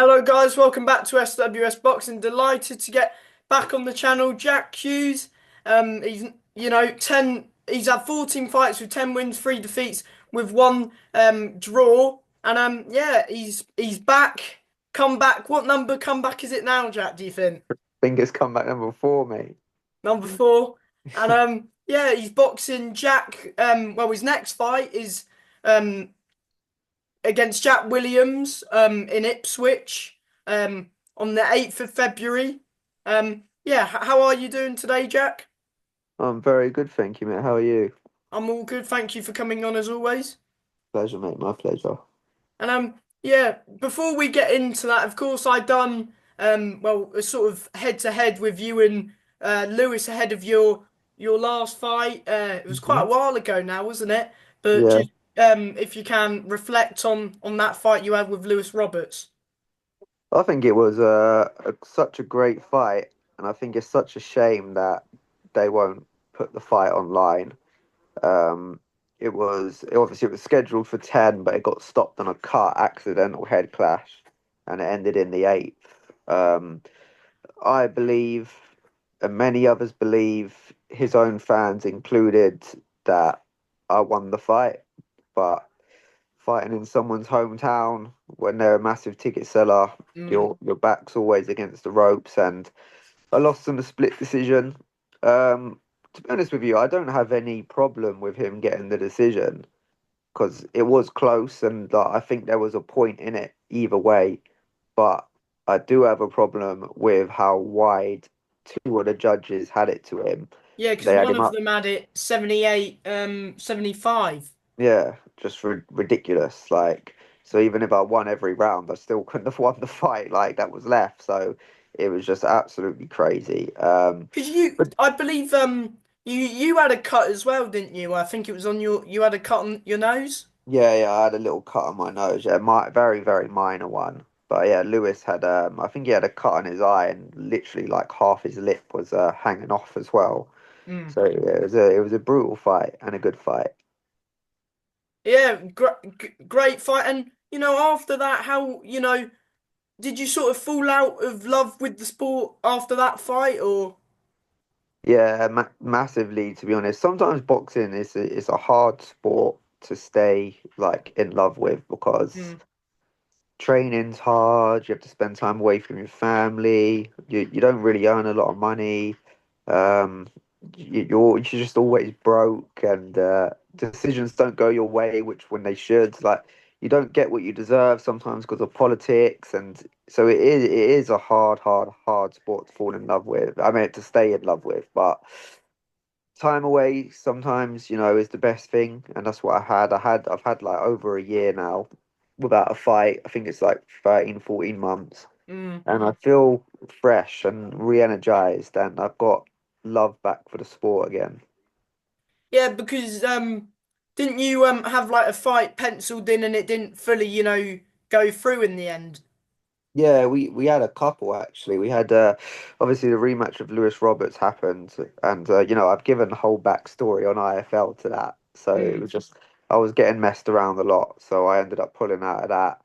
Hello guys, welcome back to SWS Boxing. Delighted to get back on the channel. Jack Hughes, he's he's had 14 fights with 10 wins, 3 defeats with one draw. And yeah, he's back. Comeback. What number comeback is it now, Jack, do you think? Think it's comeback number four, mate. Number 4. And yeah, he's boxing Jack. Well, his next fight is um against Jack Williams in Ipswich on the 8th of February. Yeah, how are you doing today, Jack? I'm very good, thank you, mate. How are you? I'm all good. Thank you for coming on as always. Pleasure, mate. My pleasure. And yeah, before we get into that, of course, I done well a sort of head to head with you and Lewis ahead of your last fight. It was quite Mhm. a while ago now, wasn't it? But Yeah, just if you can reflect on that fight you had with Lewis Roberts. I think it was such a great fight, and I think it's such a shame that they won't put the fight online. Um, it was scheduled for 10, but it got stopped on a cut accidental head clash, and it ended in the eighth. I believe, and many others believe, his own fans included, that I won the fight. But fighting in someone's hometown when they're a massive ticket seller, Mm. your back's always against the ropes. And I lost on a split decision. To be honest with you, I don't have any problem with him getting the decision because it was close, and I think there was a point in it either way. But I do have a problem with how wide two of the judges had it to him. Yeah, because They had one him of up, them had it 78, 75. yeah, just ridiculous. Like, so even if I won every round, I still couldn't have won the fight like that was left. So it was just absolutely crazy. Because you, But I believe, you had a cut as well, didn't you? I think it was on you had a cut on your nose. yeah, I had a little cut on my nose. Yeah, very minor one. But yeah, Lewis had I think he had a cut on his eye, and literally like half his lip was hanging off as well. Mm. So yeah, it was a brutal fight and a good fight. Yeah, great fight. And after that, how did you sort of fall out of love with the sport after that fight, or? Yeah, massively, to be honest. Sometimes boxing is a hard sport to stay like in love with because Mm. training's hard. You have to spend time away from your family. You don't really earn a lot of money. Um, you're just always broke, and decisions don't go your way, which when they should. Like you don't get what you deserve sometimes because of politics, and so it is a hard sport to fall in love with. I mean, to stay in love with, but time away sometimes, is the best thing, and that's what I've had like over a year now without a fight. I think it's like 13, 14 months, Mm. and I feel fresh and re-energized, and I've got love back for the sport again. Yeah, because didn't you have like a fight penciled in and it didn't fully, go through in the end? Yeah, we had a couple actually. We had obviously the rematch of Lewis Roberts happened, and I've given the whole backstory on IFL to that, so it Mm. was just I was getting messed around a lot, so I ended up pulling out of that.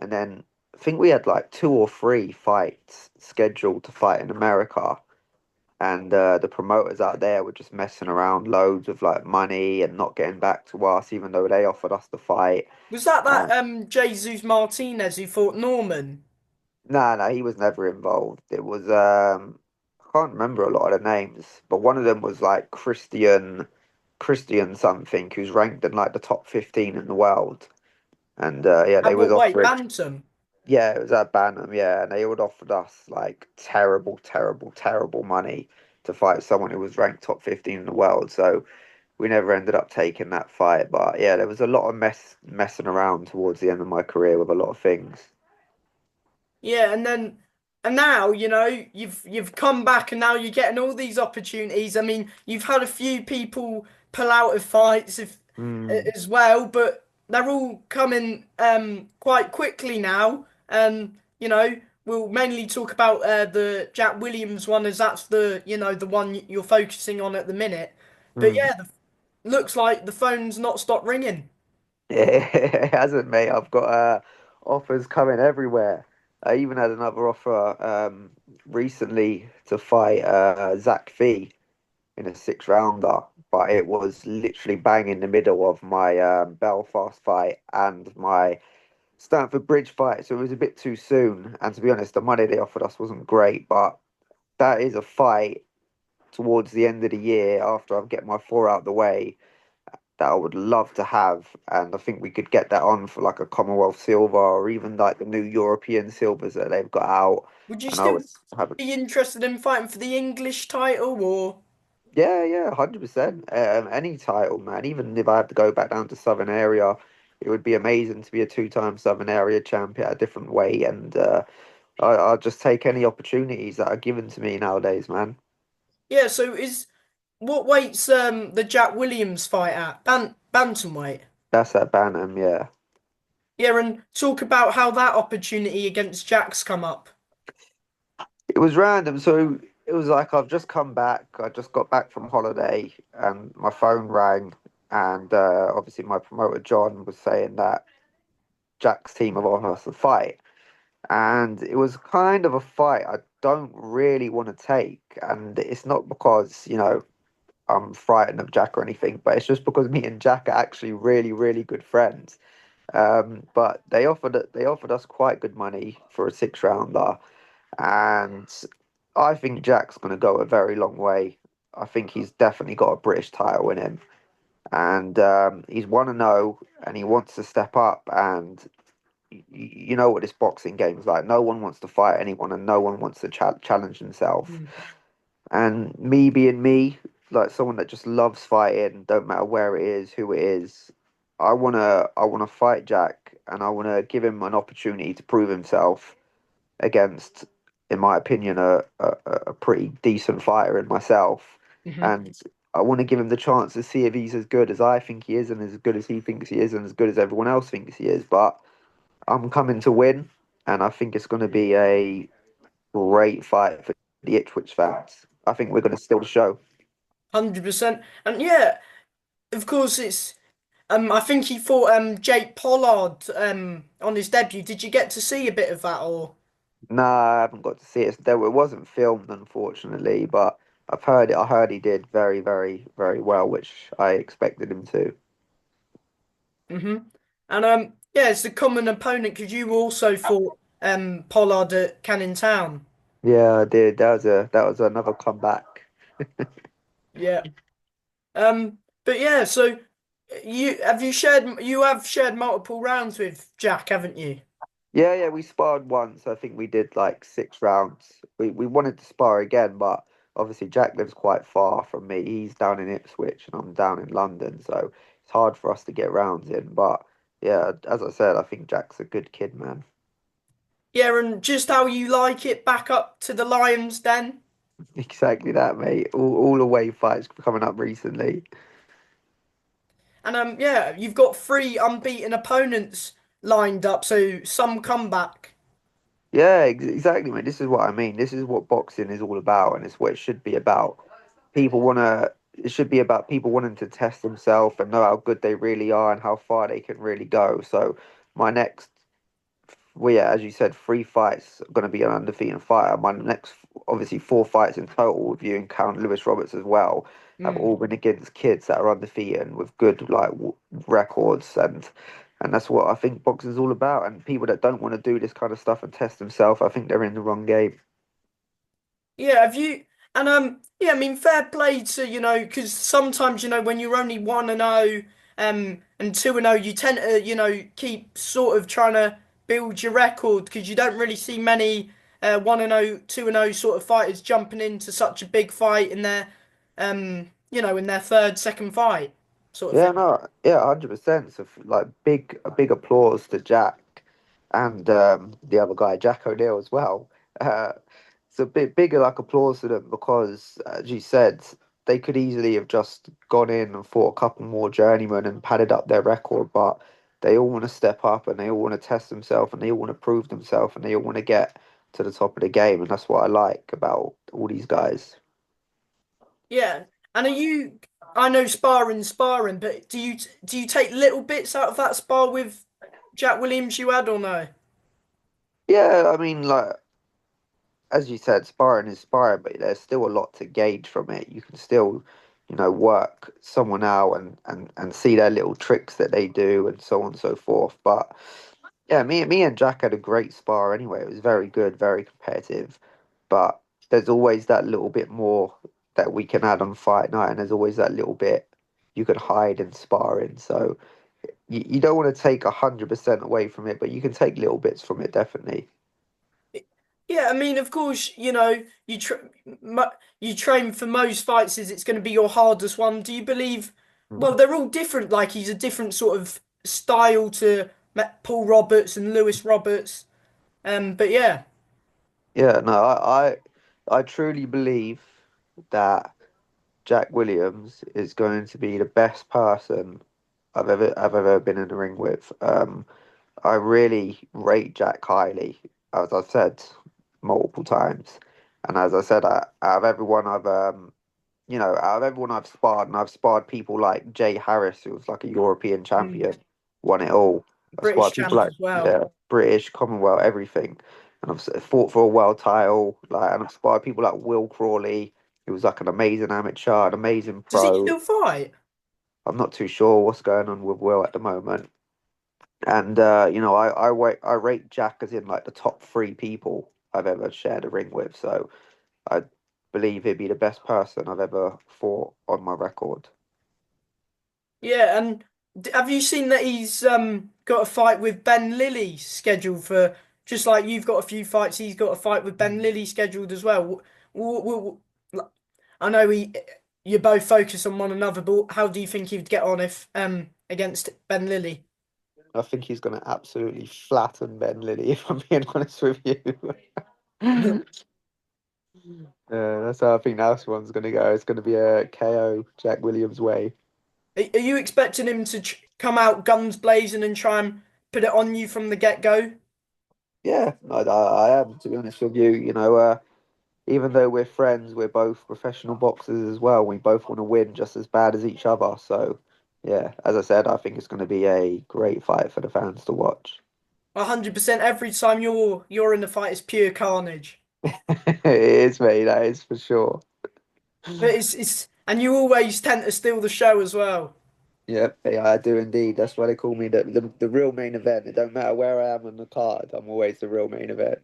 And then I think we had like two or three fights scheduled to fight in America. And the promoters out there were just messing around loads with like money and not getting back to us, even though they offered us the fight. Was that Uh, Jesus Martinez who fought Norman? no, he was never involved. It was I can't remember a lot of the names, but one of them was like Christian something, who's ranked in like the top 15 in the world. And yeah, they At was what weight? offering. Bantam. Yeah, it was at Bantam, yeah, and they would offered us like terrible money to fight someone who was ranked top 15 in the world. So we never ended up taking that fight. But yeah, there was a lot of messing around towards the end of my career with a lot of things. Yeah, and now, you've come back and now you're getting all these opportunities. I mean, you've had a few people pull out of fights Mm. as well, but they're all coming quite quickly now. And, we'll mainly talk about the Jack Williams one as that's the one you're focusing on at the minute. But Mm. yeah, looks like the phone's not stopped ringing. Yeah, it hasn't, mate. I've got offers coming everywhere. I even had another offer recently to fight Zach Fee in a six rounder, but it was literally bang in the middle of my Belfast fight and my Stamford Bridge fight, so it was a bit too soon. And to be honest, the money they offered us wasn't great, but that is a fight towards the end of the year after I get my four out the way that I would love to have, and I think we could get that on for like a Commonwealth silver or even like the new European silvers that they've got out. Would you And I still would have, be interested in fighting for the English title or? yeah, yeah, 100%. Any title, man. Even if I had to go back down to Southern Area, it would be amazing to be a two-time Southern Area champion at a different weight, and I'll just take any opportunities that are given to me nowadays, man. Yeah, so is what weight's the Jack Williams fight at? Bantamweight. That's that Bantam, yeah. Yeah, and talk about how that opportunity against Jack's come up. It was random. So it was like I've just come back. I just got back from holiday, and my phone rang, and obviously my promoter John was saying that Jack's team have offered us a fight, and it was kind of a fight I don't really want to take, and it's not because I'm frightened of Jack or anything, but it's just because me and Jack are actually really, really good friends. But they offered us quite good money for a six rounder, and I think Jack's going to go a very long way. I think he's definitely got a British title in him, and he's 1-0, and he wants to step up. And you know what this boxing game is like. No one wants to fight anyone, and no one wants to challenge himself. Mm. And me being me, like someone that just loves fighting, don't matter where it is, who it is. I wanna fight Jack, and I wanna give him an opportunity to prove himself against, in my opinion, a pretty decent fighter in myself. Hmm. And I want to give him the chance to see if he's as good as I think he is, and as good as he thinks he is, and as good as everyone else thinks he is. But I'm coming to win, and I think it's going to be a great fight for the Ipswich fans. I think we're going to steal the show. 100%. And yeah, of course it's I think he fought Jake Pollard on his debut. Did you get to see a bit of that or? Nah, I haven't got to see it. It wasn't filmed, unfortunately, but I've heard it. I heard he did very, very, very well, which I expected him to. Hmm. And yeah, it's a common opponent because you also fought Pollard at Canning Town. Yeah, I did. That was another comeback. Yeah. But yeah, so you have shared multiple rounds with Jack, haven't you? Yeah, yeah, we sparred once. I think we did like six rounds. We wanted to spar again, but obviously Jack lives quite far from me. He's down in Ipswich and I'm down in London, so it's hard for us to get rounds in. But yeah, as I said, I think Jack's a good kid, man. Yeah, and just how you like it back up to the Lions Den. Exactly that, mate. All away fights coming up recently. And yeah, you've got three unbeaten opponents lined up, so some comeback. Yeah, exactly, mate. This is what I mean. This is what boxing is all about, and it's what it should be about. People wanna. It should be about people wanting to test themselves and know how good they really are and how far they can really go. So my next, well, yeah, as you said, three fights are going to be an undefeated fighter. My next, obviously, four fights in total, if you count Lewis Roberts as well, have Mm. all been against kids that are undefeated and with good like records, and that's what I think boxing is all about. And people that don't want to do this kind of stuff and test themselves, I think they're in the wrong game. Yeah, have you? And yeah, I mean, fair play to because sometimes when you're only 1-0, and 2-0, you tend to keep sort of trying to build your record because you don't really see many 1-0, 2-0 sort of fighters jumping into such a big fight in their in their third, second fight sort of Yeah, thing. no, yeah, 100%. So like big applause to Jack and the other guy, Jack O'Neill as well. Uh, it's a bit bigger like applause to them because, as you said, they could easily have just gone in and fought a couple more journeymen and padded up their record, but they all want to step up and they all want to test themselves and they all want to prove themselves and they all want to get to the top of the game, and that's what I like about all these guys. Yeah, and are you? I know sparring, but do you take little bits out of that spar with Jack Williams you had or no? Yeah, I mean, like as you said, sparring is sparring, but there's still a lot to gauge from it. You can still, work someone out and see their little tricks that they do and so on and so forth. But yeah, me and Jack had a great spar anyway. It was very good, very competitive. But there's always that little bit more that we can add on fight night, and there's always that little bit you can hide in sparring. So you don't want to take 100% away from it, but you can take little bits from it, definitely. Yeah, I mean, of course, you train for most fights is it's going to be your hardest one. Do you believe? Well, they're all different. Like he's a different sort of style to Paul Roberts and Lewis Roberts. But yeah, Yeah, no, I truly believe that Jack Williams is going to be the best person I've ever been in the ring with. I really rate Jack highly, as I've said multiple times, and as I said, out of everyone out of everyone I've sparred, and I've sparred people like Jay Harris, who was like a European mm, champion, won it all. I've British sparred people champ like, as well. yeah, British, Commonwealth, everything. And fought for a world title, and I've sparred people like Will Crawley, who was like an amazing amateur, an amazing Does he pro. still fight? I'm not too sure what's going on with Will at the moment. And I rate Jack as in like the top three people I've ever shared a ring with. So I believe he'd be the best person I've ever fought on my record. Yeah, and have you seen that he's got a fight with Ben Lilly scheduled for just like you've got a few fights, he's got a fight with Ben Lilly scheduled as well. I know you both focus on one another, but how do you think he'd get on if against Ben Lilly? I think he's going to absolutely flatten Ben Lilly, if I'm being honest with you. That's how I think that one's going to go. It's going to be a KO Jack Williams way. Are you expecting him to come out guns blazing and try and put it on you from the get-go? Yeah, I am, to be honest with you. Even though we're friends, we're both professional boxers as well. We both want to win just as bad as each other. So, yeah, as I said, I think it's going to be a great fight for the fans to watch. 100% every time you're in the fight is pure carnage. It is, mate. That is for sure. But it's and you always tend to steal the show as well. Yep, yeah, I do indeed. That's why they call me the real main event. It don't matter where I am on the card. I'm always the real main event.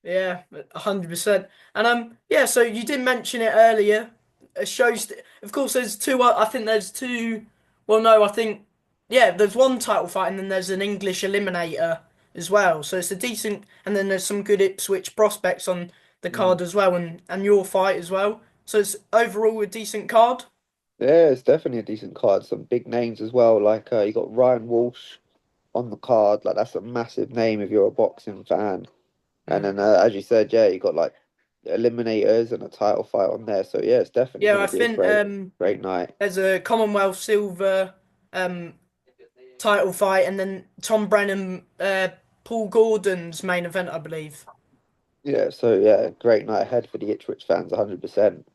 Yeah, 100%. And yeah, so you did mention it earlier. It shows, of course, there's two. I think there's two. Well, no, I think yeah, there's one title fight, and then there's an English eliminator as well. So it's a decent, and then there's some good Ipswich prospects on the Mm. card as well, and your fight as well. So it's overall a decent card. Yeah, it's definitely a decent card. Some big names as well. Like you got Ryan Walsh on the card. Like that's a massive name if you're a boxing fan. And Mm. then, as you said, yeah, you got like eliminators and a title fight on there. So yeah, it's definitely Yeah, going I to be a think great night. there's a Commonwealth silver um title fight, and then Tom Brennan, Paul Gordon's main event, I believe. Yeah, so yeah, great night ahead for the Ipswich fans, 100%.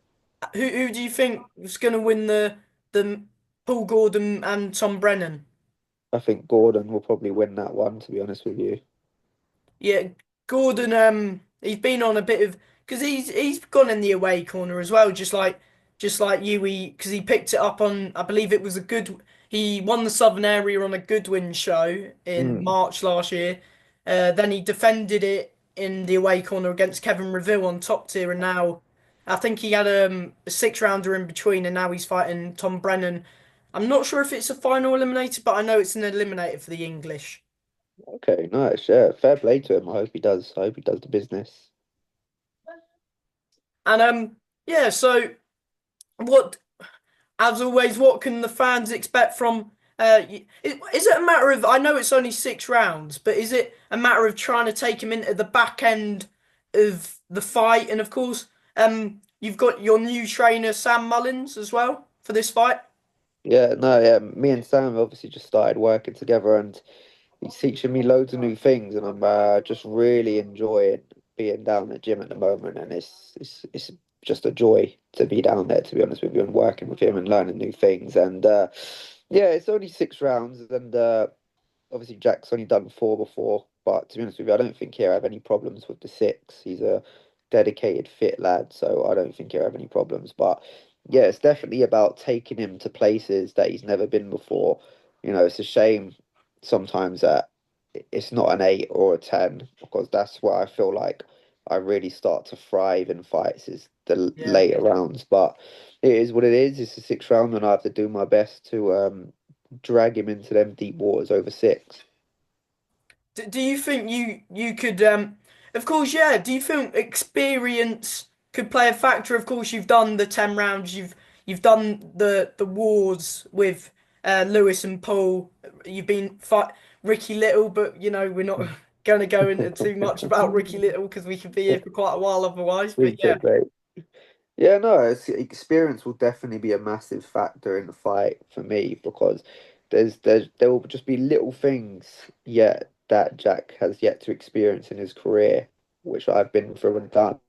Who do you think is going to win the Paul Gordon and Tom Brennan? I think Gordon will probably win that one, to be honest with you. Yeah, Gordon. He's been on a bit of because he's gone in the away corner as well, just like you. Because he picked it up on, I believe it was a good. He won the Southern Area on a Goodwin show in Mm. March last year. Then he defended it in the away corner against Kevin Reville on top tier, and now I think he had a six rounder in between, and now he's fighting Tom Brennan. I'm not sure if it's a final eliminator, but I know it's an eliminator for the English. Okay, nice. Yeah, fair play to him. I hope he does. I hope he does the business. And yeah, so what, as always, what can the fans expect from is it a matter of I know it's only 6 rounds, but is it a matter of trying to take him into the back end of the fight? And of course, you've got your new trainer Sam Mullins as well for this fight. Yeah, no, yeah. Me and Sam obviously just started working together, and he's teaching me loads of new things, and I'm just really enjoying being down at gym at the moment, and it's just a joy to be down there, to be honest with you, and working with him and learning new things. And yeah, it's only 6 rounds, and obviously Jack's only done four before, But to be honest with you, I don't think he'll have any problems with the six. He's a dedicated, fit lad, so I don't think he'll have any problems. But yeah, it's definitely about taking him to places that he's never been before. It's a shame sometimes that it's not an 8 or a 10 because that's where I feel like I really start to thrive in fights is the Yeah. later rounds. But it is what it is. It's the sixth round, and I have to do my best to drag him into them deep waters over six. Do you think you could of course yeah, do you think experience could play a factor? Of course you've done the 10 rounds, you've done the wars with Lewis and Paul. You've been fight Ricky Little, but we're not going to go into too much about Ricky Little because we could be here for quite a while otherwise. But yeah. Appreciate it. Yeah, no, experience will definitely be a massive factor in the fight for me because there will just be little things yet that Jack has yet to experience in his career, which I've been through and done.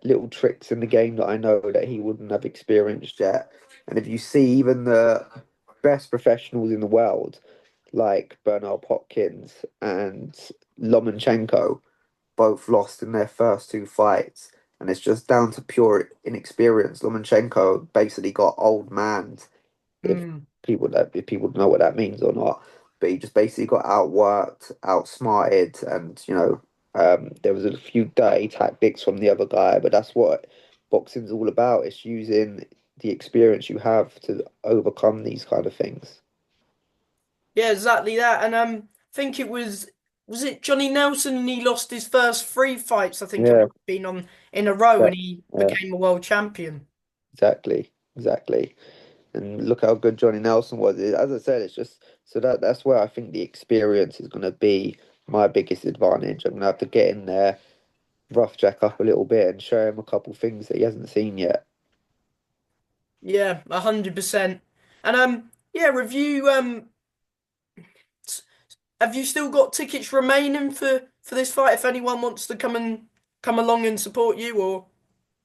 Little tricks in the game that I know that he wouldn't have experienced yet. And if you see even the best professionals in the world, like Bernard Hopkins and Lomachenko, both lost in their first two fights, and it's just down to pure inexperience. Lomachenko basically got old man, if Mm. if people know what that means or not, but he just basically got outworked, outsmarted, and there was a few dirty tactics from the other guy, but that's what boxing's all about. It's using the experience you have to overcome these kind of things. Yeah, exactly that. And I think it was it Johnny Nelson and he lost his first three fights, I think it Yeah, might have been on in a row that, and he yeah, became a world champion. exactly, exactly. And look how good Johnny Nelson was. As I said, it's just so that's where I think the experience is going to be my biggest advantage. I'm going to have to get in there, rough Jack up a little bit, and show him a couple things that he hasn't seen yet. Yeah, 100%. And yeah, review have you still got tickets remaining for this fight if anyone wants to come along and support you or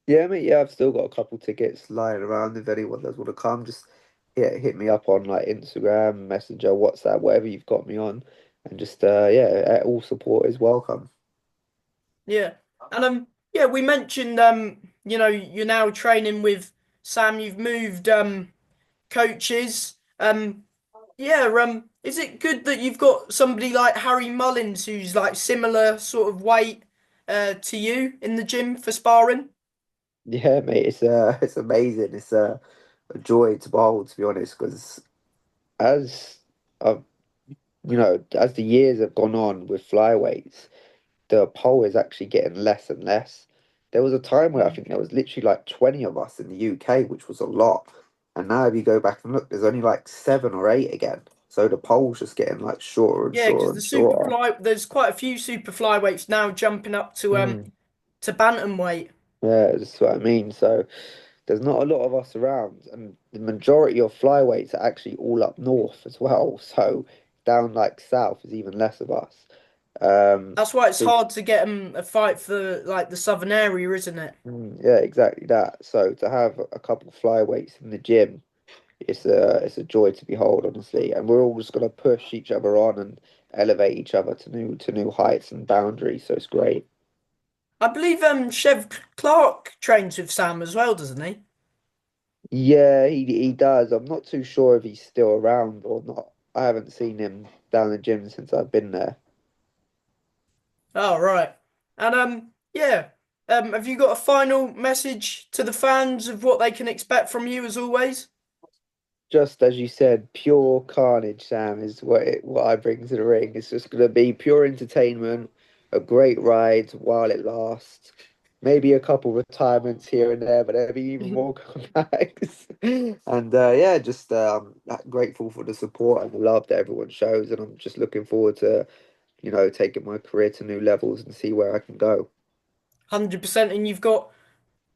Yeah, mate. Yeah, I've still got a couple tickets lying around. If anyone does want to come, just hit me up on like Instagram, Messenger, WhatsApp, whatever you've got me on, and just yeah, all support is welcome. yeah. And yeah, we mentioned you're now training with Sam, you've moved coaches. Yeah, is it good that you've got somebody like Harry Mullins who's like similar sort of weight to you in the gym for sparring? Yeah, mate. It's amazing. It's a joy to behold, to be honest, because as I've as the years have gone on with flyweights, the pole is actually getting less and less. There was a time where I Mm. think there was literally like 20 of us in the UK, which was a lot. And now if you go back and look, there's only like seven or eight again. So the pole's just getting like shorter and Yeah, shorter because and shorter. there's quite a few super flyweights now jumping up Mm. to bantamweight. Yeah, that's what I mean. So there's not a lot of us around, and the majority of flyweights are actually all up north as well. So down like south is even less of us. That's why it's So hard to get them a fight for like the southern area, isn't it? yeah, exactly that. So to have a couple flyweights in the gym, it's a joy to behold, honestly. And we're all just gonna push each other on and elevate each other to new heights and boundaries. So it's great. I believe Chev Clark trains with Sam as well, doesn't he? Yeah, he does. I'm not too sure if he's still around or not. I haven't seen him down the gym since I've been there. Oh, right. And yeah. Have you got a final message to the fans of what they can expect from you as always? Just as you said, pure carnage, Sam, is what I bring to the ring. It's just going to be pure entertainment, a great ride while it lasts. Maybe a couple retirements here and there, but there'll be even more comebacks. And yeah, just grateful for the support and the love that everyone shows. And I'm just looking forward to, taking my career to new levels and see where I can go. 100%. And you've got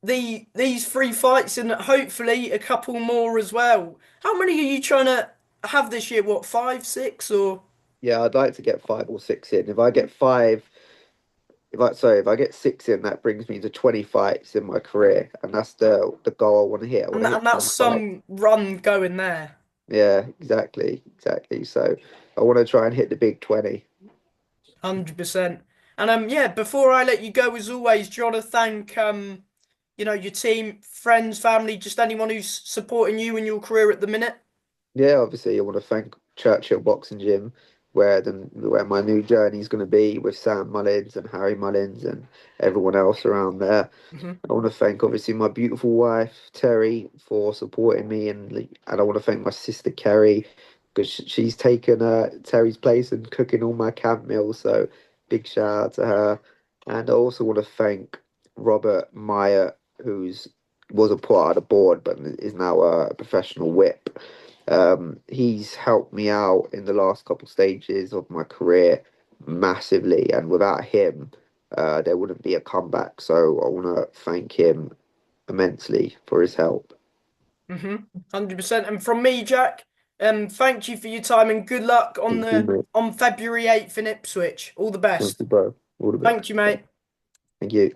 these three fights and hopefully a couple more as well. How many are you trying to have this year? What, five, six, or? Yeah, I'd like to get five or six in. If I get five, if I get six in, that brings me to 20 fights in my career, and that's the goal I want to hit. I want to And hit that's 20 fights. some run going there. Yeah, exactly, exactly. So I want to try and hit the big 20. 100%. And yeah, before I let you go, as always, do you want to thank your team, friends, family, just anyone who's supporting you in your career at the minute? Yeah, obviously, I want to thank Churchill Boxing Gym, where my new journey is going to be with Sam Mullins and Harry Mullins and everyone else around there. Hmm. I want to thank obviously my beautiful wife Terry for supporting me, and I want to thank my sister Kerry because she's taken Terry's place and cooking all my camp meals. So big shout out to her, and I also want to thank Robert Meyer, who's was a part of the board but is now a professional whip. He's helped me out in the last couple stages of my career massively, and without him there wouldn't be a comeback. So I want to thank him immensely for his help. 100%. And from me, Jack, thank you for your time and good luck on Thank you, the mate. on February 8th in Ipswich. All the Thank best. you, bro. All the Thank you, best. mate. Thank you.